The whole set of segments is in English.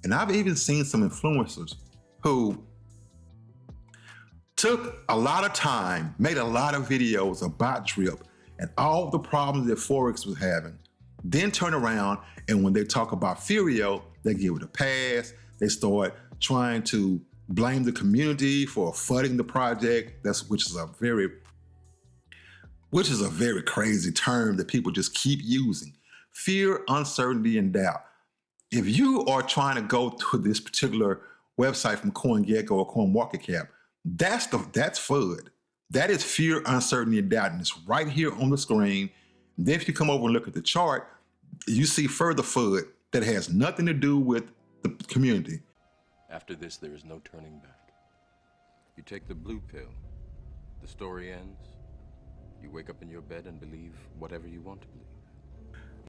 And I've even seen some influencers who took a lot of time, made a lot of videos about drip and all the problems that Forex was having, then turn around and when they talk about Furio, they give it a pass. They start trying to blame the community for fudding the project. Which is a very crazy term that people just keep using. Fear, uncertainty, and doubt. If you are trying to go to this particular website from CoinGecko or CoinMarketCap, that's FUD. That is fear, uncertainty, and doubt, and it's right here on the screen. And then if you come over and look at the chart, you see further FUD that has nothing to do with the community. After this, there is no turning back. You take the blue pill, the story ends. You wake up in your bed and believe whatever you want to believe.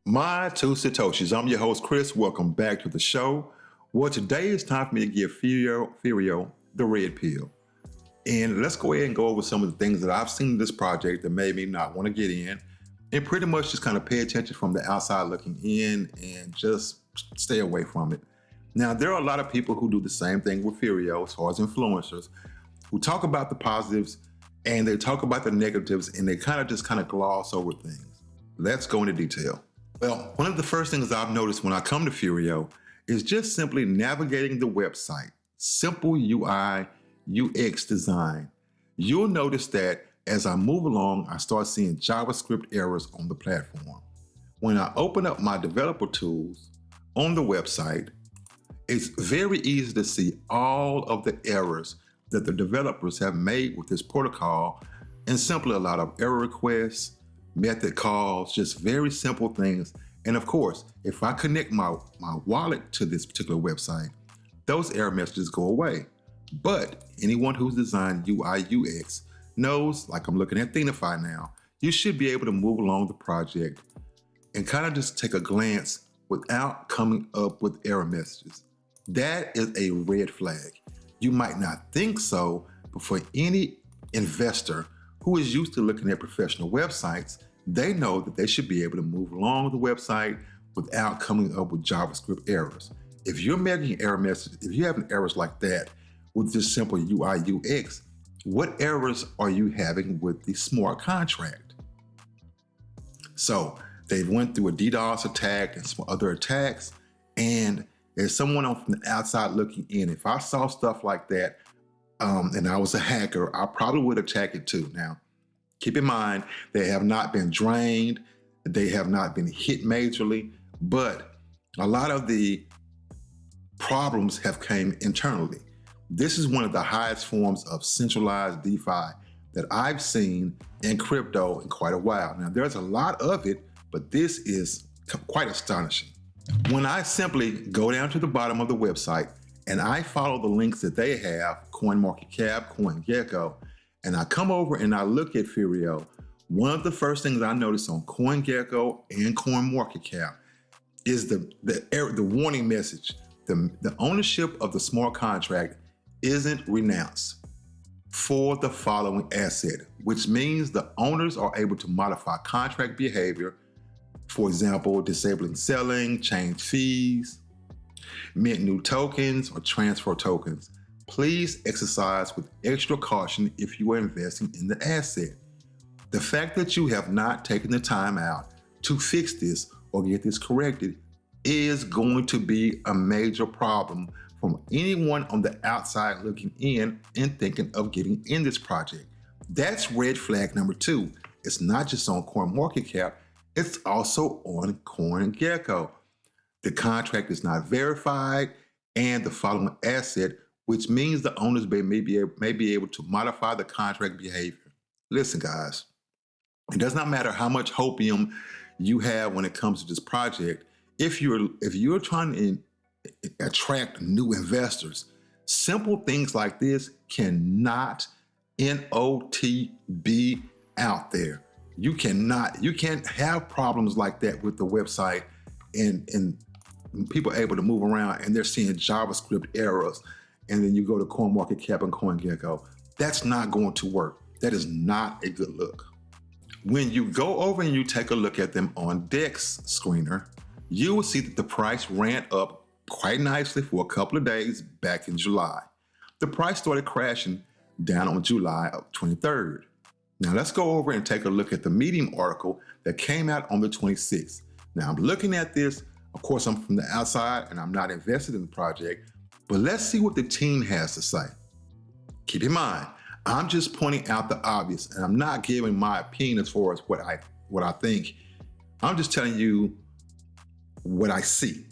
MyTwoSatoshis. I'm your host, Chris. Welcome back to the show. Well, today it's time for me to give Furio the red pill. And let's go ahead and go over some of the things that I've seen in this project that made me not want to get in, and pretty much just kind of pay attention from the outside looking in and just stay away from it. Now, there are a lot of people who do the same thing with Furio as far as influencers, who talk about the positives and they talk about the negatives and they kind of gloss over things. Let's go into detail. Well, one of the first things I've noticed when I come to Furio is just simply navigating the website. Simple UI, UX design. You'll notice that as I move along, I start seeing JavaScript errors on the platform. When I open up my developer tools on the website, it's very easy to see all of the errors that the developers have made with this protocol, and simply a lot of error requests, method calls, just very simple things. And of course, if I connect my wallet to this particular website, those error messages go away. But anyone who's designed UI UX knows, like I'm looking at Thinify now, you should be able to move along the project and kind of just take a glance without coming up with error messages. That is a red flag. You might not think so, but for any investor who is used to looking at professional websites, they know that they should be able to move along the website without coming up with JavaScript errors. If you're making error messages, if you're having errors like that with just simple UI UX, what errors are you having with the smart contract? So they went through a DDoS attack and some other attacks, and there's someone from the outside looking in. If I saw stuff like that and I was a hacker, I probably would attack it too. Now, keep in mind, they have not been drained, they have not been hit majorly, but a lot of the problems have came internally. This is one of the highest forms of centralized DeFi that I've seen in crypto in quite a while. Now, there's a lot of it, but this is quite astonishing. When I simply go down to the bottom of the website and I follow the links that they have, CoinMarketCap, CoinGecko, and I come over and I look at Furio, one of the first things I notice on CoinGecko and CoinMarketCap is the warning message. The ownership of the smart contract isn't renounced for the following asset, which means the owners are able to modify contract behavior. For example, disabling selling, change fees, mint new tokens, or transfer tokens. Please exercise with extra caution if you are investing in the asset. The fact that you have not taken the time out to fix this or get this corrected is going to be a major problem from anyone on the outside looking in and thinking of getting in this project. That's red flag number 2. It's not just on CoinMarketCap, it's also on CoinGecko. The contract is not verified and the following asset, which means the owners may be able to modify the contract behavior. Listen, guys, it does not matter how much hopium you have when it comes to this project. If you're trying to attract new investors, simple things like this cannot be out there. You can't have problems like that with the website and people are able to move around and they're seeing JavaScript errors, and then you go to CoinMarketCap and CoinGecko. That's not going to work. That is not a good look. When you go over and you take a look at them on DEX Screener, you will see that the price ran up quite nicely for a couple of days back in July. The price started crashing down on July 23rd. Now let's go over and take a look at the Medium article that came out on the 26th. Now I'm looking at this, of course I'm from the outside and I'm not invested in the project, but let's see what the team has to say. Keep in mind, I'm just pointing out the obvious and I'm not giving my opinion as far as what I think. I'm just telling you what I see.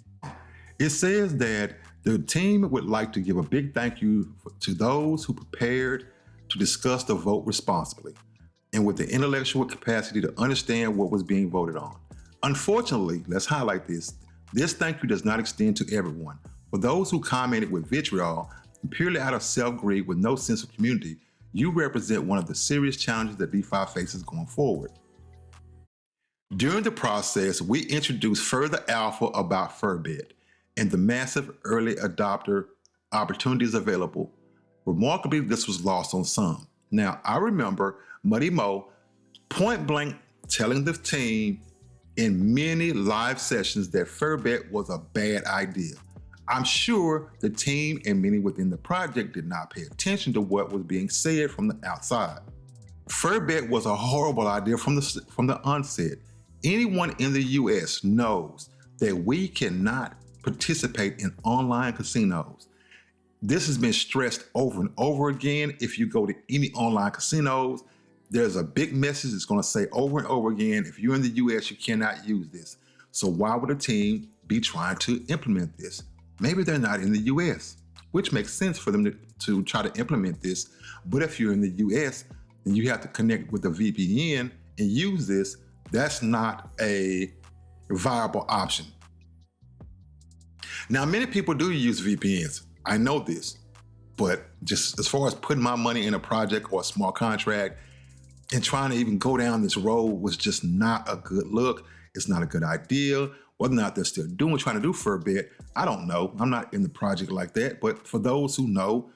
It says that the team would like to give a big thank you to those who prepared to discuss the vote responsibly and with the intellectual capacity to understand what was being voted on. Unfortunately, let's highlight this thank you does not extend to everyone. For those who commented with vitriol and purely out of self-greed with no sense of community, you represent one of the serious challenges that DeFi faces going forward. During the process, we introduced further alpha about FurBet and the massive early adopter opportunities available. Remarkably, this was lost on some. Now, I remember Muddy Mo point blank telling the team in many live sessions that FurBet was a bad idea. I'm sure the team and many within the project did not pay attention to what was being said from the outside. FurBet was a horrible idea from the onset. Anyone in the US knows that we cannot participate in online casinos. This has been stressed over and over again. If you go to any online casinos, there's a big message that's going to say over and over again, if you're in the US, you cannot use this. So why would a team be trying to implement this? Maybe they're not in the US, which makes sense for them to try to implement this. But if you're in the US, then you have to connect with a VPN and use this. That's not a viable option. Now, many people do use VPNs. I know this, but just as far as putting my money in a project or a small contract and trying to even go down this road was just not a good look. It's not a good idea. Whether or not they're still trying to do FurBet, I don't know. I'm not in the project like that, but for those who know,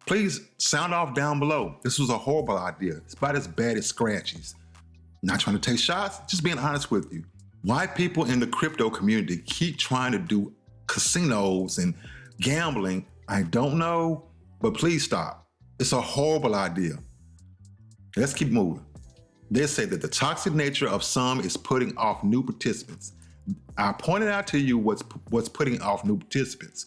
please sound off down below. This was a horrible idea. It's about as bad as Scratchies. Not trying to take shots, just being honest with you. Why people in the crypto community keep trying to do casinos and gambling, I don't know, but please stop. It's a horrible idea. Let's keep moving. They say that the toxic nature of some is putting off new participants. I pointed out to you what's putting off new participants.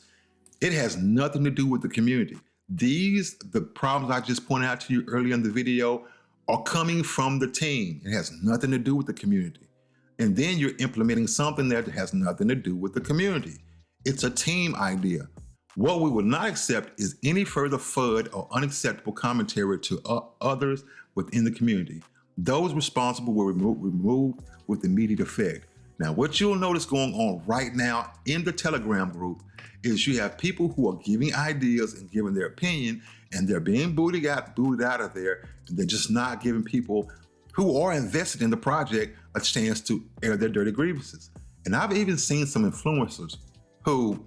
It has nothing to do with the community. The problems I just pointed out to you earlier in the video are coming from the team. It has nothing to do with the community. And then you're implementing something that has nothing to do with the community. It's a team idea. What we will not accept is any further FUD or unacceptable commentary to others within the community. Those responsible were removed with immediate effect. Now, what you'll notice going on right now in the Telegram group is you have people who are giving ideas and giving their opinion, and they're being booted out of there, and they're just not giving people who are invested in the project a chance to air their dirty grievances. And I've even seen some influencers who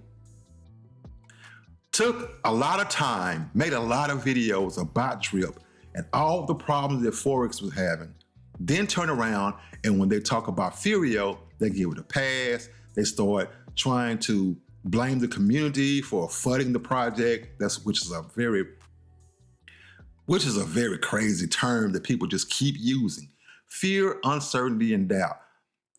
took a lot of time, made a lot of videos about Drip and all the problems that Forex was having, then turn around and when they talk about Furio, they give it a pass. They start trying to blame the community for flooding the project. Which is a very crazy term that people just keep using. Fear, uncertainty, and doubt.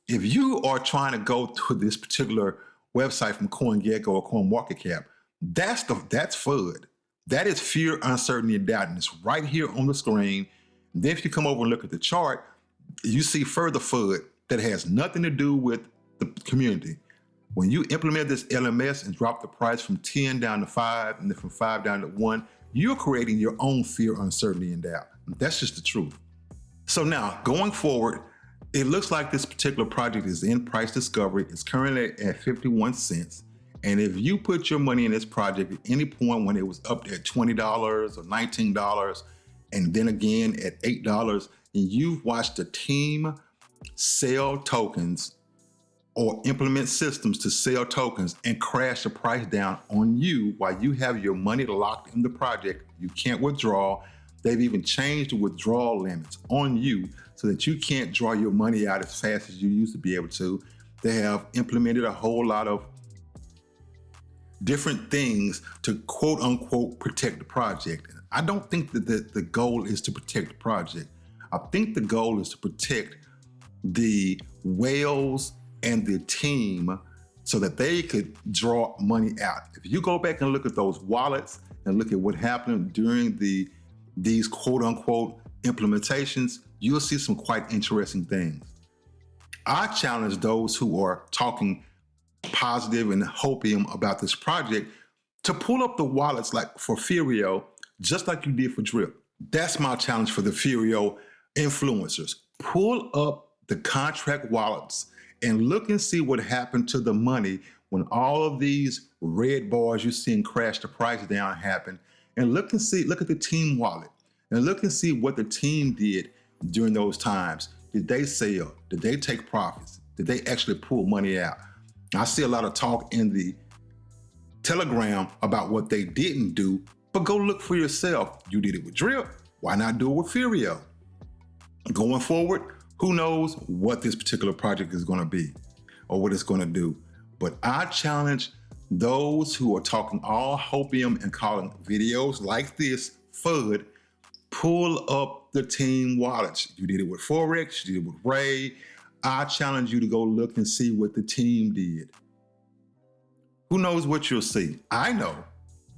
If you are trying to go to this particular website from CoinGecko or CoinMarketCap, that's FUD. That is fear, uncertainty, and doubt, and it's right here on the screen. And then if you come over and look at the chart, you see further FUD that has nothing to do with the community. When you implement this LMS and drop the price from 10 down to 5 and then from 5 down to 1, you're creating your own fear, uncertainty, and doubt. That's just the truth. So now, going forward, it looks like this particular project is in price discovery. It's currently at 51 cents. And if you put your money in this project at any point when it was up at $20 or $19, and then again at $8, and you've watched the team sell tokens or implement systems to sell tokens and crash the price down on you while you have your money locked in the project, you can't withdraw. They've even changed the withdrawal limits on you so that you can't draw your money out as fast as you used to be able to. They have implemented a whole lot of different things to quote unquote protect the project. I don't think that the goal is to protect the project. I think the goal is to protect the whales and the team so that they could draw money out. If you go back and look at those wallets and look at what happened during these quote unquote implementations, you'll see some quite interesting things. I challenge those who are talking positive and hopium about this project to pull up the wallets like for Furio, just like you did for Drip. That's my challenge for the Furio influencers. Pull up the contract wallets and look and see what happened to the money when all of these red bars you're seeing crash the price down happen. And look at the team wallet and look and see what the team did during those times. Did they sell? Did they take profits? Did they actually pull money out? I see a lot of talk in the Telegram about what they didn't do, but go look for yourself. You did it with Drip. Why not do it with Furio? Going forward, who knows what this particular project is going to be or what it's going to do. But I challenge those who are talking all hopium and calling videos like this FUD, pull up the team wallets. You did it with Forex, you did it with Ray. I challenge you to go look and see what the team did. Who knows what you'll see? I know,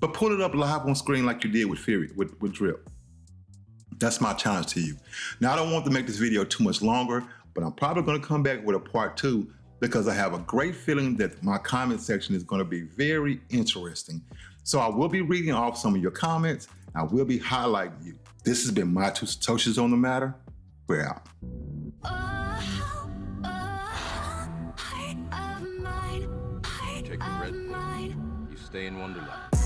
but pull it up live on screen like you did with Fury, with Drip. That's my challenge to you. Now, I don't want to make this video too much longer, but I'm probably going to come back with a part 2 because I have a great feeling that my comment section is going to be very interesting. So I will be reading off some of your comments. I will be highlighting you. This has been MyTwoSatoshis on the matter. We're out. You take the red pill. You stay in Wonderland.